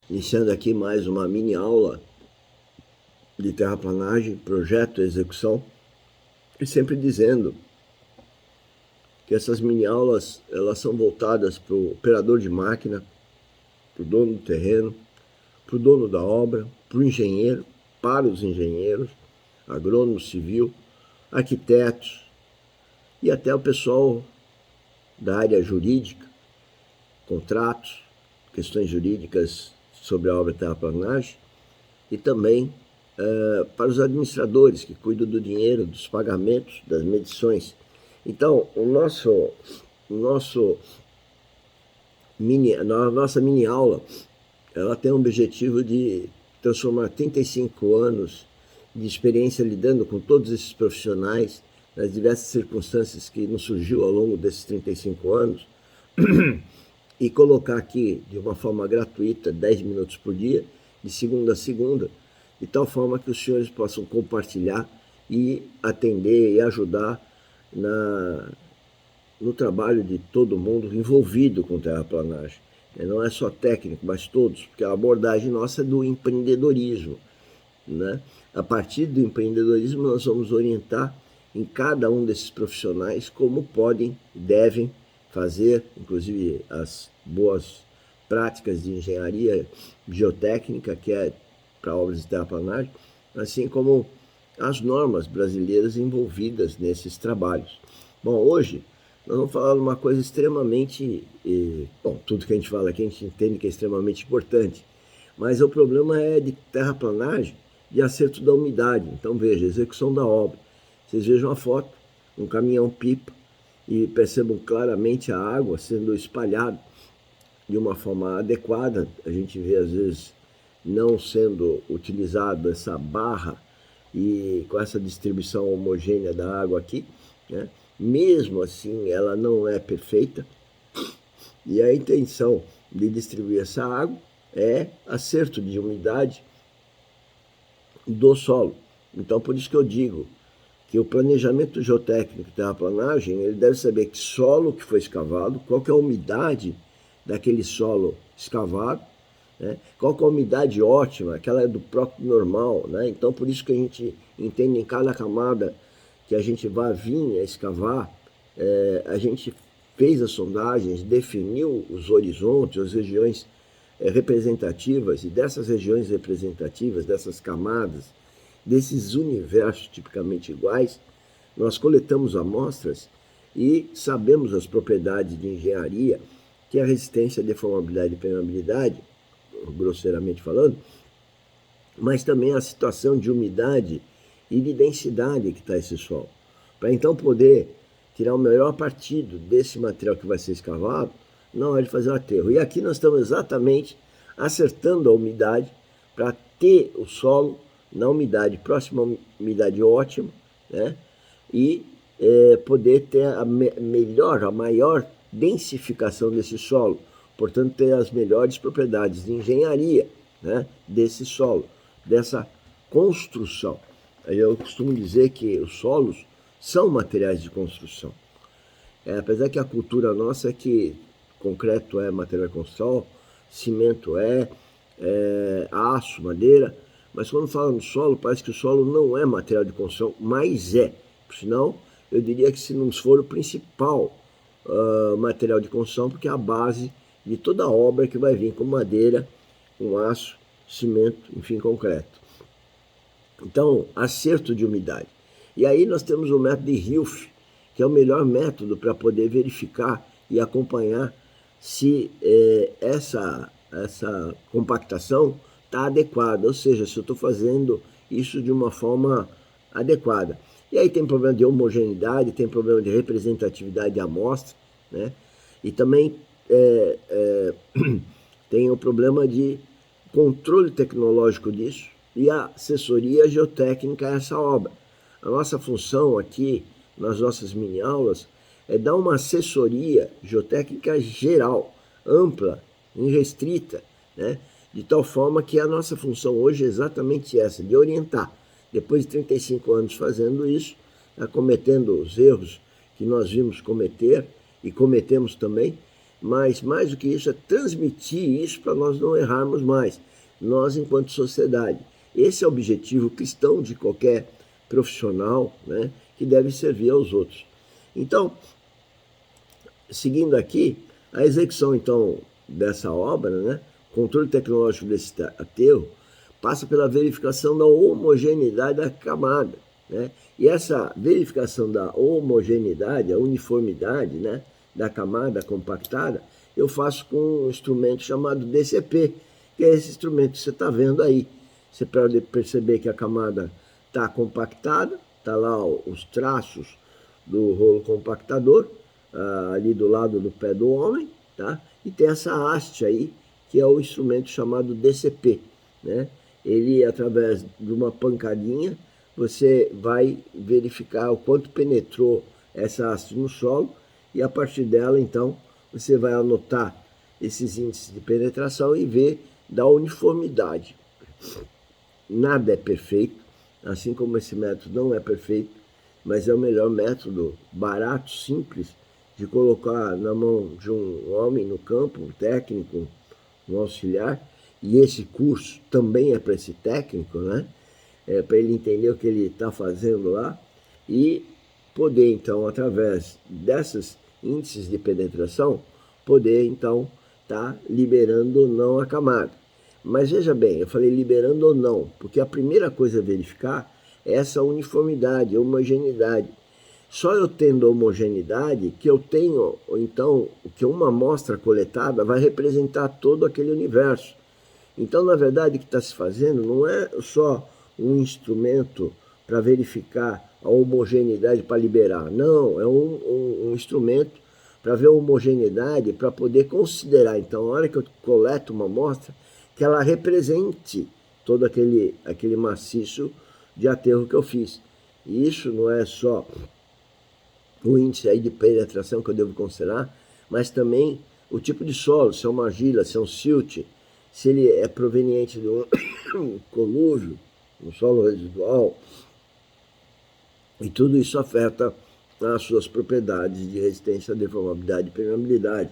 Iniciando aqui mais uma mini aula de terraplanagem, projeto e execução, e sempre dizendo que essas mini aulas elas são voltadas para o operador de máquina, para o dono do terreno, para o dono da obra, para o engenheiro, para os engenheiros, agrônomo civil, arquitetos e até o pessoal da área jurídica, contratos, questões jurídicas sobre a obra de terraplanagem, e também para os administradores que cuidam do dinheiro, dos pagamentos, das medições. Então, a nossa mini aula, ela tem o objetivo de transformar 35 anos de experiência lidando com todos esses profissionais, nas diversas circunstâncias que nos surgiu ao longo desses 35 anos, e colocar aqui de uma forma gratuita, 10 minutos por dia, de segunda a segunda, de tal forma que os senhores possam compartilhar e atender e ajudar no trabalho de todo mundo envolvido com terraplanagem. Não é só técnico, mas todos, porque a abordagem nossa é do empreendedorismo, né? A partir do empreendedorismo, nós vamos orientar em cada um desses profissionais como podem, devem fazer, inclusive as boas práticas de engenharia geotécnica, que é para obras de terraplanagem, assim como as normas brasileiras envolvidas nesses trabalhos. Bom, hoje nós vamos falar de uma coisa extremamente... Bom, tudo que a gente fala aqui a gente entende que é extremamente importante, mas o problema é de terraplanagem, de acerto da umidade. Então veja, execução da obra. Vocês vejam a foto, um caminhão-pipa, e percebam claramente a água sendo espalhada de uma forma adequada. A gente vê, às vezes, não sendo utilizada essa barra e com essa distribuição homogênea da água aqui, né? Mesmo assim, ela não é perfeita, e a intenção de distribuir essa água é acerto de umidade do solo. Então, por isso que eu digo que o planejamento geotécnico de terraplanagem, ele deve saber que solo que foi escavado, qual que é a umidade daquele solo escavado, né? Qual que é a umidade ótima, aquela é do próprio normal, né? Então, por isso que a gente entende em cada camada que a gente vai vir a escavar, a gente fez as sondagens, definiu os horizontes, as regiões representativas, e dessas regiões representativas, dessas camadas, desses universos tipicamente iguais, nós coletamos amostras e sabemos as propriedades de engenharia, que é a resistência, a deformabilidade e permeabilidade, grosseiramente falando, mas também a situação de umidade e de densidade que está esse solo. Para então poder tirar o melhor partido desse material que vai ser escavado na hora de fazer o aterro. E aqui nós estamos exatamente acertando a umidade para ter o solo na umidade próxima à umidade ótima, né? E poder ter a maior densificação desse solo, portanto ter as melhores propriedades de engenharia, né, desse solo, dessa construção. Eu costumo dizer que os solos são materiais de construção. Apesar que a cultura nossa é que concreto é material de construção, cimento aço, madeira, mas quando fala no solo, parece que o solo não é material de construção, mas é. Senão, eu diria que se não for o principal material de construção, porque é a base de toda a obra que vai vir com madeira, com aço, cimento, enfim, concreto. Então, acerto de umidade. E aí nós temos o método de Hilf, que é o melhor método para poder verificar e acompanhar se essa compactação está adequada, ou seja, se eu estou fazendo isso de uma forma adequada. E aí tem problema de homogeneidade, tem problema de representatividade de amostra, né? E também tem o problema de controle tecnológico disso e a assessoria geotécnica a essa obra. A nossa função aqui, nas nossas mini-aulas, é dar uma assessoria geotécnica geral, ampla, irrestrita, né? De tal forma que a nossa função hoje é exatamente essa, de orientar. Depois de 35 anos fazendo isso, cometendo os erros que nós vimos cometer e cometemos também, mas mais do que isso é transmitir isso para nós não errarmos mais, nós enquanto sociedade. Esse é o objetivo cristão de qualquer profissional, né, que deve servir aos outros. Então, seguindo aqui, a execução então dessa obra, né, controle tecnológico desse aterro, passa pela verificação da homogeneidade da camada, né? E essa verificação da homogeneidade, a uniformidade, né, da camada compactada, eu faço com um instrumento chamado DCP, que é esse instrumento que você está vendo aí. Você pode perceber que a camada está compactada, está lá os traços do rolo compactador, ali do lado do pé do homem, tá? E tem essa haste aí, que é o instrumento chamado DCP, né? Ele, através de uma pancadinha, você vai verificar o quanto penetrou essa haste no solo e a partir dela, então, você vai anotar esses índices de penetração e ver da uniformidade. Nada é perfeito, assim como esse método não é perfeito, mas é o melhor método, barato, simples, de colocar na mão de um homem no campo, um técnico, um auxiliar, e esse curso também é para esse técnico, né? Para ele entender o que ele está fazendo lá e poder, então, através desses índices de penetração, poder, então, estar liberando ou não a camada. Mas veja bem, eu falei liberando ou não, porque a primeira coisa a verificar é essa uniformidade, homogeneidade. Só eu tendo homogeneidade que eu tenho, então, que uma amostra coletada vai representar todo aquele universo. Então, na verdade, o que está se fazendo não é só um instrumento para verificar a homogeneidade para liberar. Não, é um instrumento para ver a homogeneidade, para poder considerar, então, a hora que eu coleto uma amostra, que ela represente todo aquele maciço de aterro que eu fiz. E isso não é só o índice aí de penetração que eu devo considerar, mas também o tipo de solo, se é uma argila, se é um silt, se ele é proveniente de um colúvio, um solo residual, e tudo isso afeta as suas propriedades de resistência, deformabilidade e permeabilidade.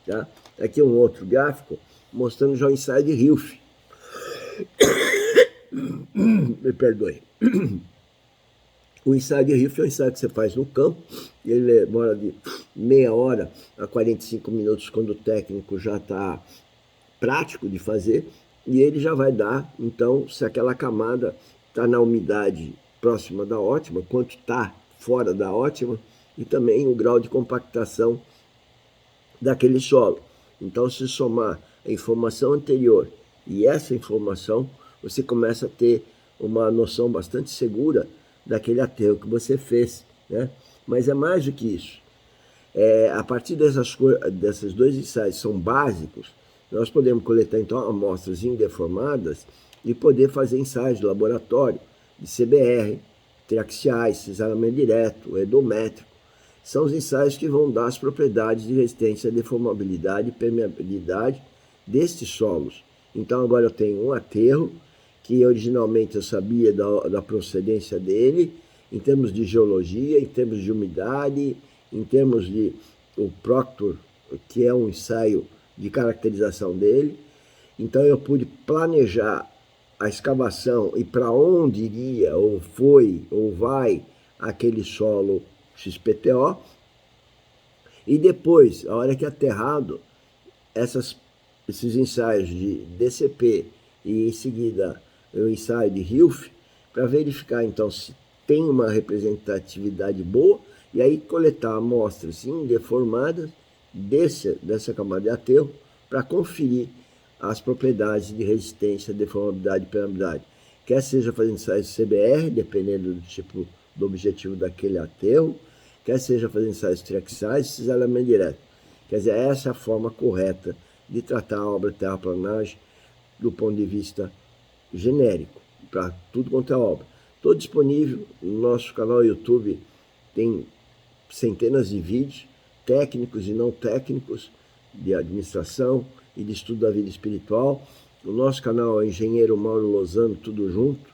Tá? Aqui um outro gráfico mostrando já o ensaio de Hilf. Me perdoe. O ensaio de Hilf é um ensaio que você faz no campo, ele demora de meia hora a 45 minutos quando o técnico já está prático de fazer, e ele já vai dar, então, se aquela camada está na umidade próxima da ótima, quanto está fora da ótima, e também o grau de compactação daquele solo. Então, se somar a informação anterior e essa informação, você começa a ter uma noção bastante segura daquele aterro que você fez, né? Mas é mais do que isso. A partir desses dois ensaios são básicos, nós podemos coletar então amostras indeformadas e poder fazer ensaios de laboratório de CBR, triaxiais, cisalamento direto, edométrico. São os ensaios que vão dar as propriedades de resistência, deformabilidade e permeabilidade destes solos. Então agora eu tenho um aterro que originalmente eu sabia da procedência dele, em termos de geologia, em termos de umidade, em termos de o Proctor, que é um ensaio de caracterização dele. Então eu pude planejar a escavação e para onde iria, ou foi, ou vai aquele solo XPTO. E depois, a hora que é aterrado, esses ensaios de DCP e em seguida o ensaio de Hilf, para verificar então se tem uma representatividade boa, e aí coletar amostras indeformadas dessa camada de aterro para conferir as propriedades de resistência, deformabilidade e permeabilidade. Quer seja fazendo ensaios de CBR, dependendo do tipo do objetivo daquele aterro, quer seja fazendo ensaios triaxiais e cisalamento direto. Quer dizer, essa é a forma correta de tratar a obra de terraplanagem do ponto de vista genérico, para tudo quanto é obra. Estou disponível no nosso canal YouTube, tem centenas de vídeos, técnicos e não técnicos, de administração e de estudo da vida espiritual. O nosso canal é Engenheiro Mauro Lozano, tudo junto,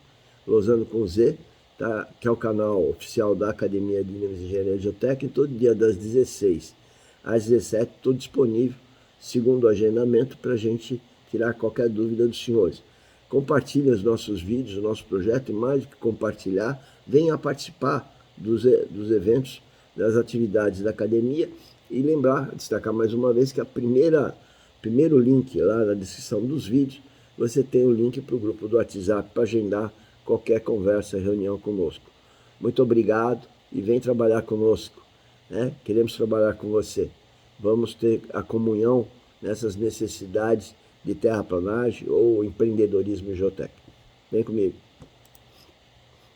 Lozano com Z, tá? Que é o canal oficial da Academia de Engenharia Geotécnica, todo dia das 16 às 17 estou disponível segundo o agendamento, para a gente tirar qualquer dúvida dos senhores. Compartilhe os nossos vídeos, o nosso projeto, e mais do que compartilhar, venha participar dos eventos, das atividades da academia, e lembrar, destacar mais uma vez, que primeiro link lá na descrição dos vídeos, você tem o link para o grupo do WhatsApp para agendar qualquer conversa, reunião conosco. Muito obrigado e vem trabalhar conosco, né? Queremos trabalhar com você. Vamos ter a comunhão nessas necessidades de terraplanagem ou empreendedorismo geotécnico. Vem comigo.